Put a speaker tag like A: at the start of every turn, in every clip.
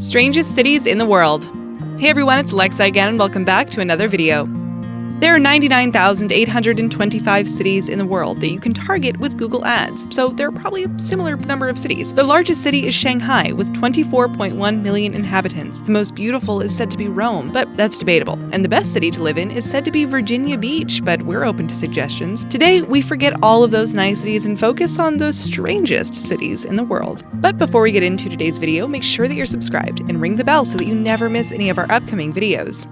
A: Strangest cities in the world. Hey everyone, it's Alexa again and welcome back to another video. There are 99,825 cities in the world that you can target with Google Ads, so there are probably a similar number of cities. The largest city is Shanghai, with 24.1 million inhabitants. The most beautiful is said to be Rome, but that's debatable. And the best city to live in is said to be Virginia Beach, but we're open to suggestions. Today, we forget all of those niceties and focus on the strangest cities in the world. But before we get into today's video, make sure that you're subscribed and ring the bell so that you never miss any of our upcoming videos.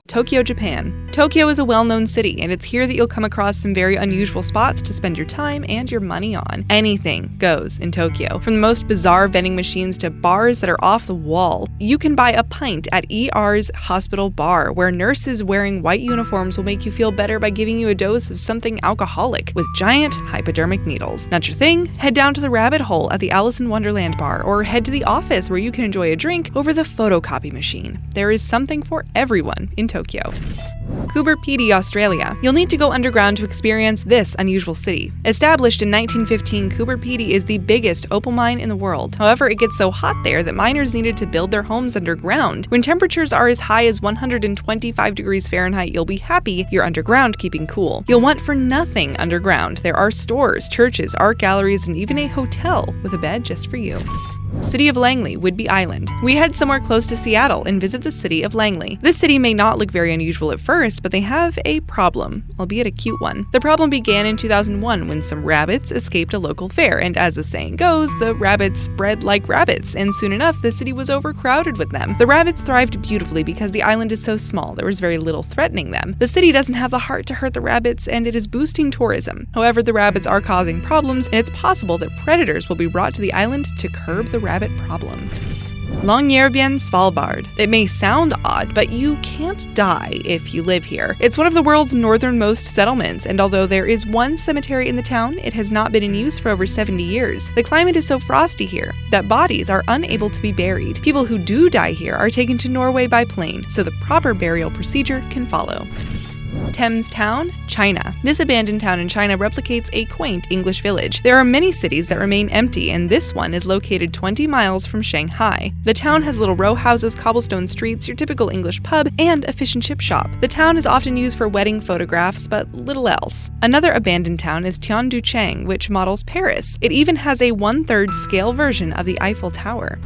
A: Tokyo, Japan. Tokyo is a well-known city, and it's here that you'll come across some very unusual spots to spend your time and your money on. Anything goes in Tokyo, from the most bizarre vending machines to bars that are off the wall. You can buy a pint at ER's hospital bar, where nurses wearing white uniforms will make you feel better by giving you a dose of something alcoholic with giant hypodermic needles. Not your thing? Head down to the rabbit hole at the Alice in Wonderland bar, or head to the office where you can enjoy a drink over the photocopy machine. There is something for everyone in Tokyo. Goober Pedy, Australia. You'll need to go underground to experience this unusual city. Established in 1915, Goober Pedy is the biggest opal mine in the world. However, it gets so hot there that miners needed to build their homes underground. When temperatures are as high as 125 degrees Fahrenheit, you'll be happy you're underground keeping cool. You'll want for nothing underground. There are stores, churches, art galleries, and even a hotel with a bed just for you. City of Langley, Whidbey Island. We head somewhere close to Seattle and visit the city of Langley. This city may not look very unusual at first, but they have a problem, albeit a cute one. The problem began in 2001 when some rabbits escaped a local fair, and as the saying goes, the rabbits bred like rabbits, and soon enough the city was overcrowded with them. The rabbits thrived beautifully because the island is so small, there was very little threatening them. The city doesn't have the heart to hurt the rabbits, and it is boosting tourism. However, the rabbits are causing problems, and it's possible that predators will be brought to the island to curb the rabbit problem. Longyearbyen, Svalbard. It may sound odd, but you can't die if you live here. It's one of the world's northernmost settlements, and although there is one cemetery in the town, it has not been in use for over 70 years. The climate is so frosty here that bodies are unable to be buried. People who do die here are taken to Norway by plane, so the proper burial procedure can follow. Thames Town, China. This abandoned town in China replicates a quaint English village. There are many cities that remain empty, and this one is located 20 miles from Shanghai. The town has little row houses, cobblestone streets, your typical English pub, and a fish and chip shop. The town is often used for wedding photographs, but little else. Another abandoned town is Tianduchang, which models Paris. It even has a 1/3 scale version of the Eiffel Tower.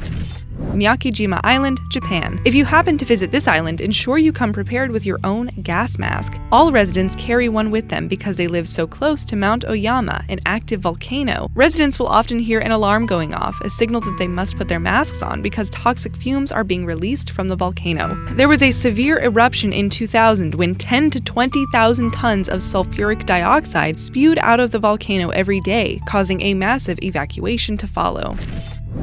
A: Nakajima Island, Japan. If you happen to visit this island, ensure you come prepared with your own gas mask. All residents carry one with them because they live so close to Mount Oyama, an active volcano. Residents will often hear an alarm going off, a signal that they must put their masks on because toxic fumes are being released from the volcano. There was a severe eruption in 2000 when 10 to 20,000 tons of sulfuric dioxide spewed out of the volcano every day, causing a massive evacuation to follow.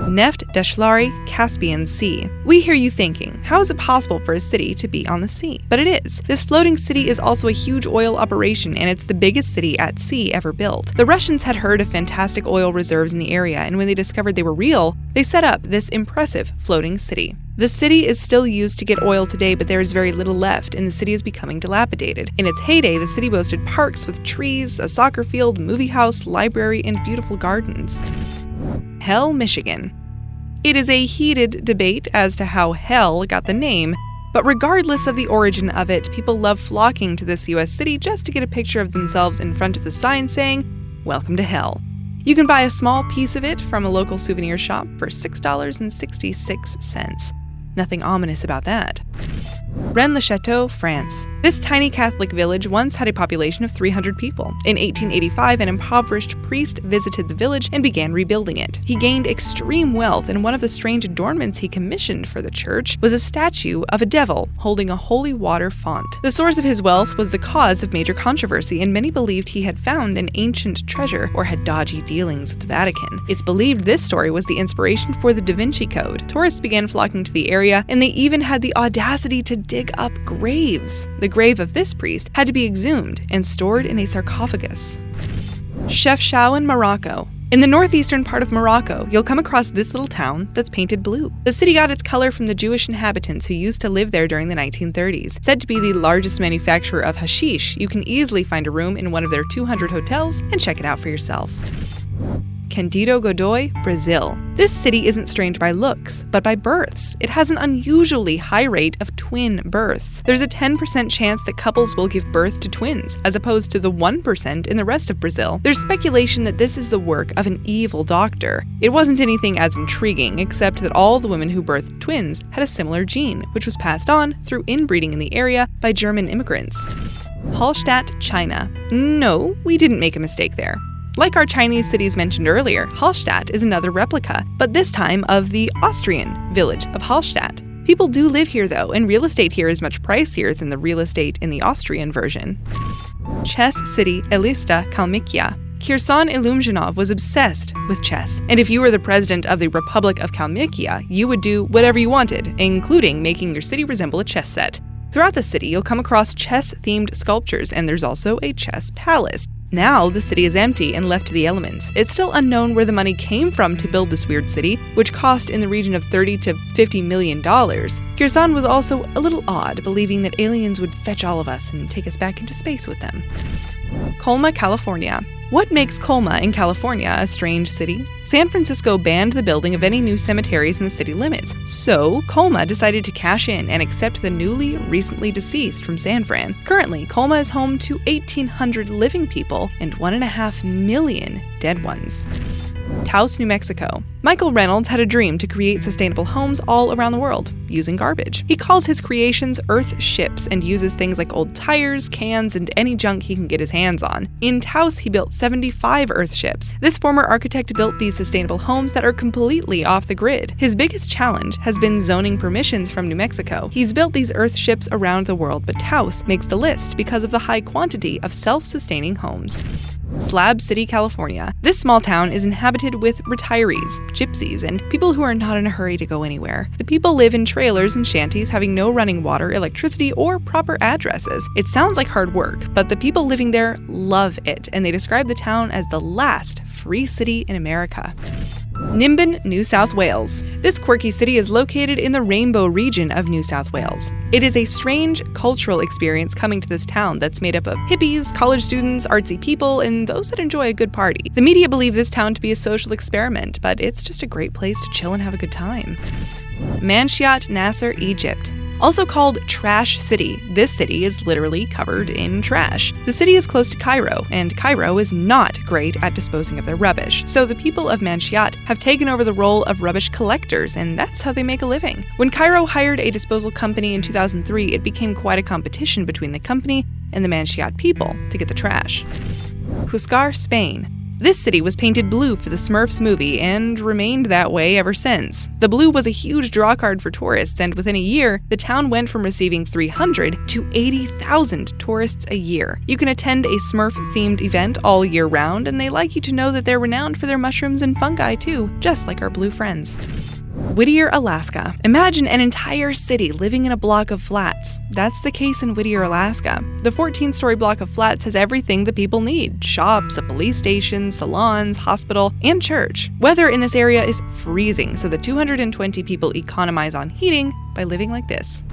A: Neft Dashlari, Caspian Sea. We hear you thinking, how is it possible for a city to be on the sea? But it is. This floating city is also a huge oil operation, and it's the biggest city at sea ever built. The Russians had heard of fantastic oil reserves in the area, and when they discovered they were real, they set up this impressive floating city. The city is still used to get oil today, but there is very little left, and the city is becoming dilapidated. In its heyday, the city boasted parks with trees, a soccer field, movie house, library, and beautiful gardens. Hell, Michigan. It is a heated debate as to how Hell got the name, but regardless of the origin of it, people love flocking to this US city just to get a picture of themselves in front of the sign saying, "Welcome to Hell." You can buy a small piece of it from a local souvenir shop for $6.66. Nothing ominous about that. Chateau France. This tiny Catholic village once had a population of 300 people. In 1885, an impoverished priest visited the village and began rebuilding it. He gained extreme wealth, and one of the strange adornments he commissioned for the church was a statue of a devil holding a holy water font. The source of his wealth was the cause of major controversy, and many believed he had found an ancient treasure or had dodgy dealings with the Vatican. It's believed this story was the inspiration for the Da Vinci Code. Tourists began flocking to the area, and they even had the audacity to dig up graves. The grave of this priest had to be exhumed and stored in a sarcophagus. Chefchaouen, Morocco. In the northeastern part of Morocco, you'll come across this little town that's painted blue. The city got its color from the Jewish inhabitants who used to live there during the 1930s. Said to be the largest manufacturer of hashish, you can easily find a room in one of their 200 hotels and check it out for yourself. Candido, Godoy, Brazil. This city isn't strange by looks, but by births. It has an unusually high rate of twin births. There's a 10% chance that couples will give birth to twins, as opposed to the 1% in the rest of Brazil. There's speculation that this is the work of an evil doctor. It wasn't anything as intriguing, except that all the women who birthed twins had a similar gene, which was passed on through inbreeding in the area by German immigrants. Hallstatt, China. No, we didn't make a mistake there. Like our Chinese cities mentioned earlier, Hallstatt is another replica, but this time of the Austrian village of Hallstatt. People do live here though, and real estate here is much pricier than the real estate in the Austrian version. Chess city, Elista, Kalmykia. Kirsan Ilumzhinov was obsessed with chess, and if you were the president of the Republic of Kalmykia, you would do whatever you wanted, including making your city resemble a chess set. Throughout the city, you'll come across chess-themed sculptures, and there's also a chess palace. Now, the city is empty and left to the elements. It's still unknown where the money came from to build this weird city, which cost in the region of $30 to $50 million. Kirsan was also a little odd, believing that aliens would fetch all of us and take us back into space with them. Colma, California. What makes Colma in California a strange city? San Francisco banned the building of any new cemeteries in the city limits, so Colma decided to cash in and accept the recently deceased from San Fran. Currently, Colma is home to 1,800 living people and 1.5 million dead ones. Taos, New Mexico. Michael Reynolds had a dream to create sustainable homes all around the world, using garbage. He calls his creations Earth ships and uses things like old tires, cans, and any junk he can get his hands on. In Taos, he built 75 Earth ships. This former architect built these sustainable homes that are completely off the grid. His biggest challenge has been zoning permissions from New Mexico. He's built these Earth ships around the world, but Taos makes the list because of the high quantity of self-sustaining homes. Slab City, California. This small town is inhabited with retirees, gypsies, and people who are not in a hurry to go anywhere. The people live in trailers and shanties having no running water, electricity, or proper addresses. It sounds like hard work, but the people living there love it, and they describe the town as the last free city in America. Nimbin, New South Wales. This quirky city is located in the Rainbow region of New South Wales. It is a strange cultural experience coming to this town that's made up of hippies, college students, artsy people, and those that enjoy a good party. The media believe this town to be a social experiment, but it's just a great place to chill and have a good time. Manshiat, Nasser, Egypt. Also called Trash City, this city is literally covered in trash. The city is close to Cairo, and Cairo is not great at disposing of their rubbish, so the people of Manshiat have taken over the role of rubbish collectors, and that's how they make a living. When Cairo hired a disposal company in 2003, it became quite a competition between the company and the Manshiat people to get the trash. Huascar, Spain. This city was painted blue for the Smurfs movie and remained that way ever since. The blue was a huge drawcard for tourists, and within a year, the town went from receiving 300 to 80,000 tourists a year. You can attend a Smurf-themed event all year round, and they like you to know that they're renowned for their mushrooms and fungi too, just like our blue friends. Whittier, Alaska. Imagine an entire city living in a block of flats. That's the case in Whittier, Alaska. The 14-story block of flats has everything the people need: shops, a police station, salons, hospital, and church. Weather in this area is freezing, so the 220 people economize on heating by living like this.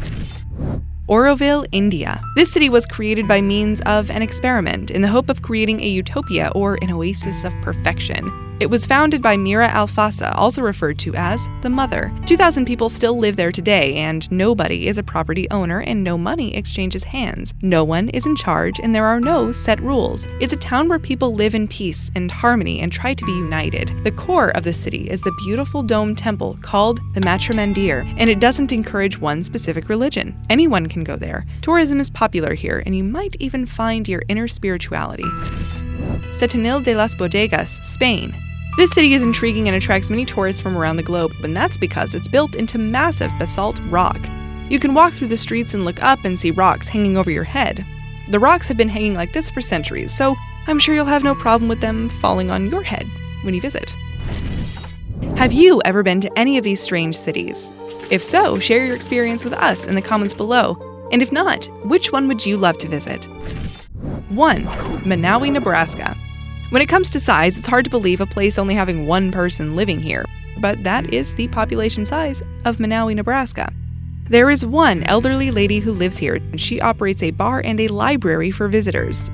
A: Oroville, India. This city was created by means of an experiment in the hope of creating a utopia or an oasis of perfection. It was founded by Mira Alfasa, also referred to as the Mother. 2,000 people still live there today, and nobody is a property owner and no money exchanges hands. No one is in charge, and there are no set rules. It's a town where people live in peace and harmony and try to be united. The core of the city is the beautiful dome temple called the Matrimandir, and it doesn't encourage one specific religion. Anyone can go there. Tourism is popular here, and you might even find your inner spirituality. Setenil de las Bodegas, Spain. This city is intriguing and attracts many tourists from around the globe, and that's because it's built into massive basalt rock. You can walk through the streets and look up and see rocks hanging over your head. The rocks have been hanging like this for centuries, so I'm sure you'll have no problem with them falling on your head when you visit. Have you ever been to any of these strange cities? If so, share your experience with us in the comments below. And if not, which one would you love to visit? 1. Manawi, Nebraska. When it comes to size, it's hard to believe a place only having one person living here, but that is the population size of Manawi, Nebraska. There is one elderly lady who lives here, and she operates a bar and a library for visitors.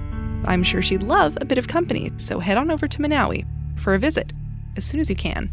A: I'm sure she'd love a bit of company, so head on over to Manawi for a visit. as soon as you can.